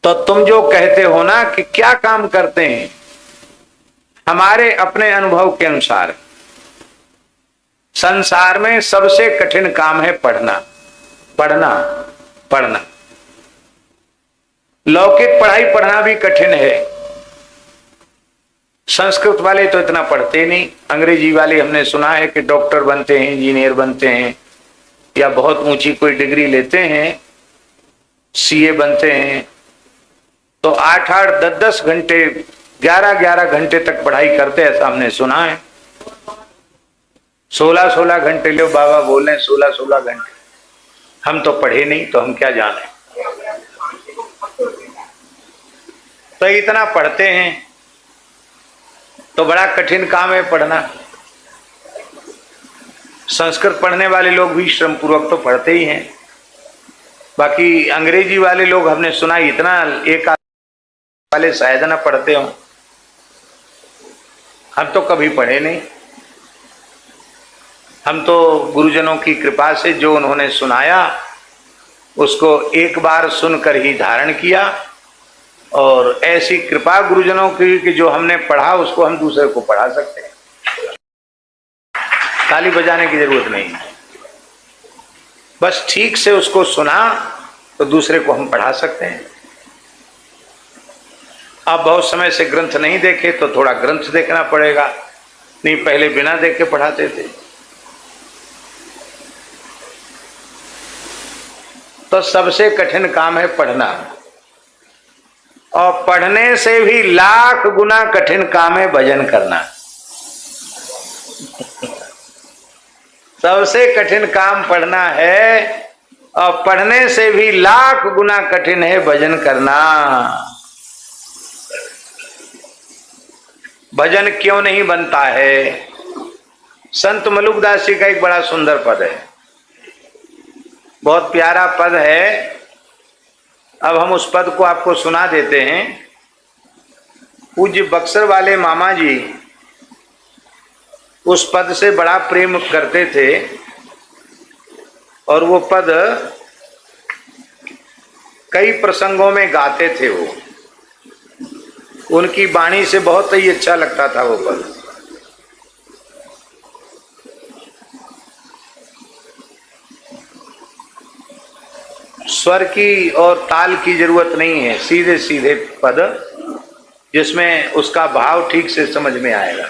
तो तुम जो कहते हो ना कि क्या काम करते हैं, हमारे अपने अनुभव के अनुसार संसार में सबसे कठिन काम है पढ़ना पढ़ना पढ़ना। लौकिक पढ़ाई पढ़ना भी कठिन है। संस्कृत वाले तो इतना पढ़ते नहीं। अंग्रेजी वाले हमने सुना है कि डॉक्टर बनते हैं, इंजीनियर बनते हैं, या बहुत ऊंची कोई डिग्री लेते हैं, सीए बनते हैं, तो 8-8, 10-10 घंटे, 11-11 घंटे तक पढ़ाई करते हैं, ऐसा हमने सुना है। 16-16 घंटे लो, बाबा बोल रहे हैं 16-16 घंटे। हम तो पढ़े नहीं तो हम क्या जाने। तो इतना पढ़ते हैं तो बड़ा कठिन काम है पढ़ना। संस्कृत पढ़ने वाले लोग भी श्रम पूर्वक तो पढ़ते ही हैं। बाकी अंग्रेजी वाले लोग हमने सुना इतना, एक वाले शायद ना पढ़ते हो। हम तो कभी पढ़े नहीं। हम तो गुरुजनों की कृपा से जो उन्होंने सुनाया उसको एक बार सुनकर ही धारण किया, और ऐसी कृपा गुरुजनों की कि जो हमने पढ़ा उसको हम दूसरे को पढ़ा सकते हैं। ताली बजाने की जरूरत नहीं है, बस ठीक से उसको सुना तो दूसरे को हम पढ़ा सकते हैं। अब बहुत समय से ग्रंथ नहीं देखे तो थोड़ा ग्रंथ देखना पड़ेगा, नहीं पहले बिना देखे पढ़ाते थे। तो सबसे कठिन काम है पढ़ना, और पढ़ने से भी लाख गुना कठिन काम है भजन करना। सबसे कठिन काम पढ़ना है, और पढ़ने से भी लाख गुना कठिन है भजन करना। भजन क्यों नहीं बनता है? संत मलुकदास जी का एक बड़ा सुंदर पद है, बहुत प्यारा पद है। अब हम उस पद को आपको सुना देते हैं। पूज्य बक्सर वाले मामा जी उस पद से बड़ा प्रेम करते थे, और वो पद कई प्रसंगों में गाते थे। वो उनकी वाणी से बहुत ही अच्छा लगता था वो पद। स्वर की और ताल की जरूरत नहीं है, सीधे सीधे पद जिसमें उसका भाव ठीक से समझ में आएगा।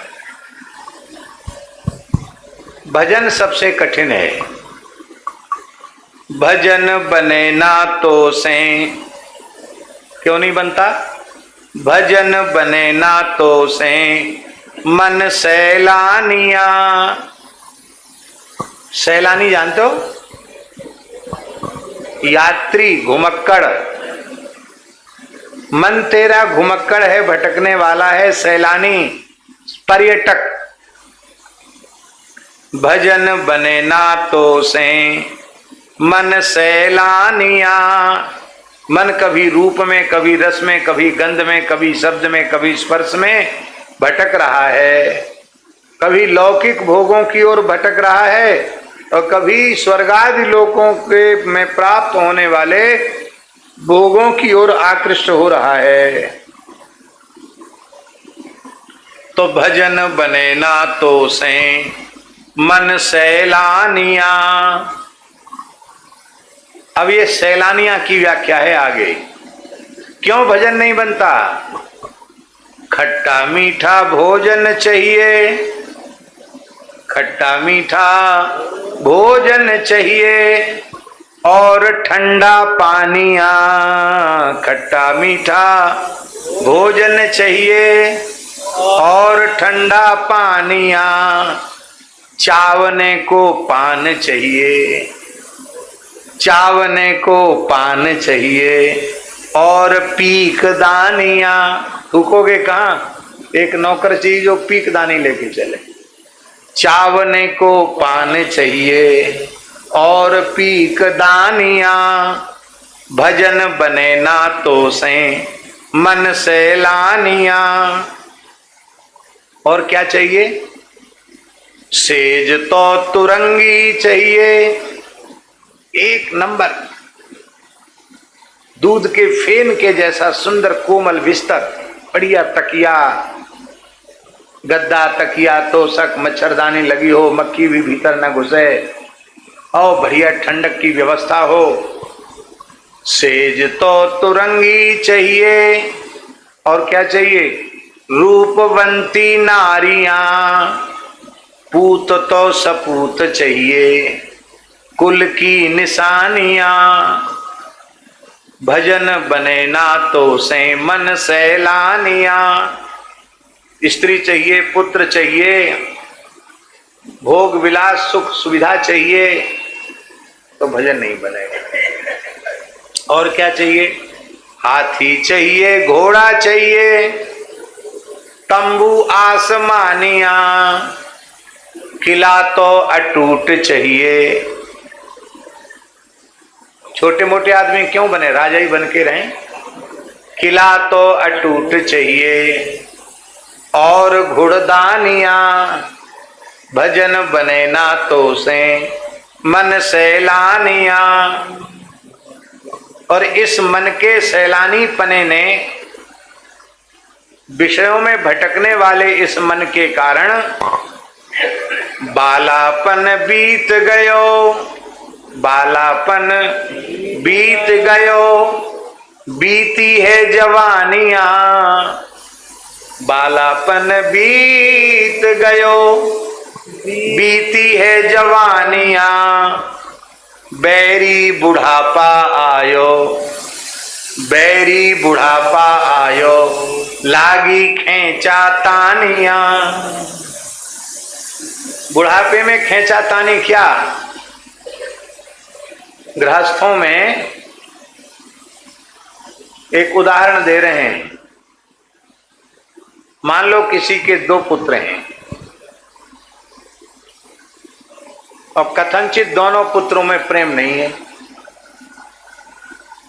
भजन सबसे कठिन है। भजन बने ना तो से, क्यों नहीं बनता? भजन बने ना तो से मन सैलानिया। सैलानी जानते हो? यात्री, घुमक्कड़। मन तेरा घुमक्कड़ है, भटकने वाला है, सैलानी, पर्यटक। भजन बने ना तो से मन सैलानिया। मन कभी रूप में, कभी रस में, कभी गंध में, कभी शब्द में, कभी स्पर्श में भटक रहा है। कभी लौकिक भोगों की ओर भटक रहा है, और कभी स्वर्गादि लोकों के में प्राप्त होने वाले भोगों की ओर आकृष्ट हो रहा है। तो भजन बने ना तो से मन सैलानिया। अब ये सैलानिया की व्याख्या है आगे। क्यों भजन नहीं बनता? खट्टा मीठा भोजन चाहिए, खट्टा मीठा भोजन चाहिए, और ठंडा पानिया। खट्टा मीठा भोजन चाहिए और ठंडा पानिया। चावने को पान चाहिए, चावने को पान चाहिए, और पीक दानिया। थूकोगे कहाँ? एक नौकर चाहिए जो पीक दानी लेके चले। चावने को पान चाहिए और पीक दानिया। भजन बने ना तो से मन सैलानिया। और क्या चाहिए? सेज तो तुरंगी चाहिए, एक नंबर। दूध के फेन के जैसा सुंदर कोमल बिस्तर, बढ़िया तकिया, गद्दा, तकिया, तोशक, मच्छरदानी लगी हो, मक्खी भी भीतर न घुसे, और बढ़िया ठंडक की व्यवस्था हो। सेज तो तुरंगी चाहिए, और क्या चाहिए? रूपवंती नारियां, पूत तो सपूत चाहिए, कुल की निशानियां। भजन बने ना तो से मन सैलानियां। स्त्री चाहिए, पुत्र चाहिए, भोग विलास सुख सुविधा चाहिए, तो भजन नहीं बनेगा। और क्या चाहिए? हाथी चाहिए, घोड़ा चाहिए, तंबू आसमानिया, किला तो अटूट चाहिए। छोटे मोटे आदमी क्यों बने, राजा ही बन के रहें? किला तो अटूट चाहिए और घुड़दानिया। भजन बने ना तो से मन सैलानिया। और इस मन के सैलानी पने ने, विषयों में भटकने वाले इस मन के कारण बालापन बीत गयो, बालापन बीत गयो, बीती है जवानियां। बालापन बीत गयो, बीती है जवानियां, बैरी बुढ़ापा आयो, बैरी बुढ़ापा आयो, लागी खेचा तानिया। बुढ़ापे में खेचा तानी क्या? गृहस्थों में एक उदाहरण दे रहे हैं। मान लो किसी के 2 पुत्र हैं और कथनचित दोनों पुत्रों में प्रेम नहीं है,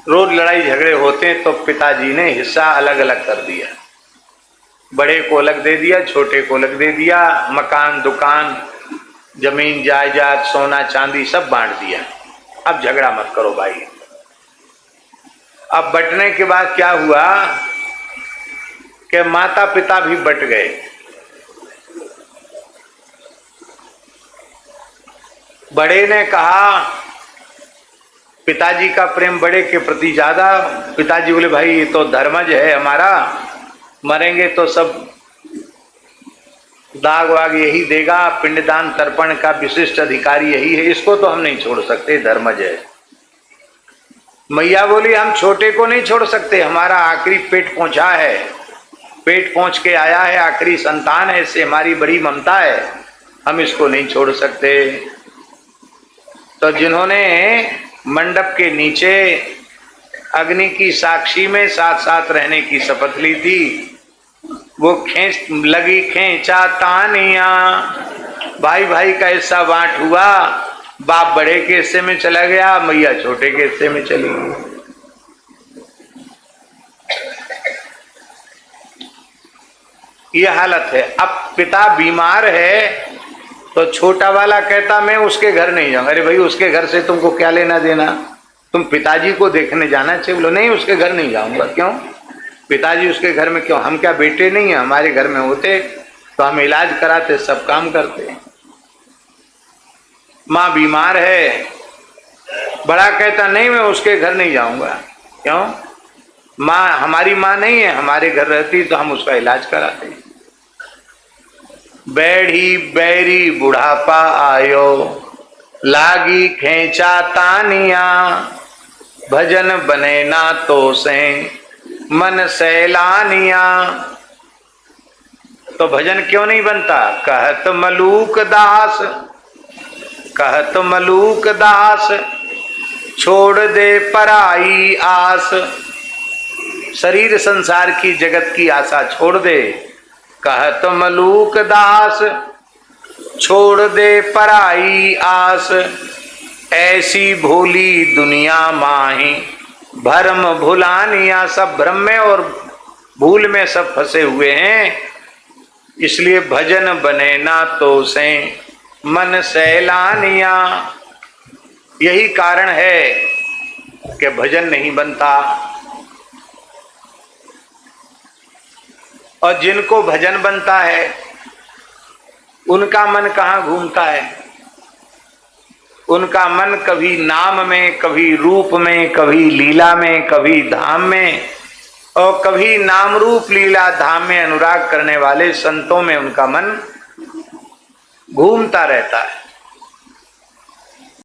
रोज लड़ाई झगड़े होते हैं, तो पिताजी ने हिस्सा अलग अलग कर दिया। बड़े को अलग दे दिया, छोटे को अलग दे दिया, मकान दुकान जमीन जायदाद सोना चांदी सब बांट दिया। अब झगड़ा मत करो भाई। अब बंटने के बाद क्या हुआ कि माता पिता भी बट गए। बड़े ने कहा, पिताजी का प्रेम बड़े के प्रति ज्यादा। पिताजी बोले भाई ये तो धर्मज है हमारा, मरेंगे तो सब दाग वाग यही देगा, पिंडदान तर्पण का विशिष्ट अधिकारी यही है, इसको तो हम नहीं छोड़ सकते, धर्मज है। मैया बोली हम छोटे को नहीं छोड़ सकते, हमारा आखिरी पेट पहुंचा है, पेट पहुंच के आया है, आखिरी संतान है, इससे हमारी बड़ी ममता है, हम इसको नहीं छोड़ सकते। तो जिन्होंने मंडप के नीचे अग्नि की साक्षी में साथ साथ रहने की शपथ ली थी, वो लगी खेचा तानिया। भाई भाई का हिस्सा बांट हुआ, बाप बड़े के हिस्से में चला गया, मैया छोटे के हिस्से में चली गई। ये हालत है। अब पिता बीमार है तो छोटा वाला कहता मैं उसके घर नहीं जाऊंगा। अरे भाई उसके घर से तुमको क्या लेना देना, तुम पिताजी को देखने जाना चाहिए। बोलो नहीं उसके घर नहीं जाऊंगा। क्यों? पिताजी उसके घर में क्यों? हम क्या बेटे नहीं है? हमारे घर में होते तो हम इलाज कराते, सब काम करते। माँ बीमार है, बड़ा कहता नहीं मैं उसके घर नहीं जाऊंगा। क्यों? माँ हमारी माँ नहीं है, हमारे घर रहती तो हम उसका इलाज कराते। बैठी बैरी बुढ़ापा आयो, लागी खेचा तानिया, भजन बने ना तो से मन सैलानिया। तो भजन क्यों नहीं बनता? कहत मलूक दास, कहत मलूक दास, छोड़ दे पराई आस। शरीर संसार की जगत की आशा छोड़ दे। कहत मलूक दास, छोड़ दे पराई आस, ऐसी भोली दुनिया माही, भरम भुलानिया। सब भ्रम में और भूल में सब फंसे हुए हैं, इसलिए भजन बने ना तो से मन सैलानिया। यही कारण है कि भजन नहीं बनता। और जिनको भजन बनता है उनका मन कहाँ घूमता है? उनका मन कभी नाम में, कभी रूप में, कभी लीला में, कभी धाम में, और कभी नाम रूप लीला धाम में अनुराग करने वाले संतों में उनका मन घूमता रहता है।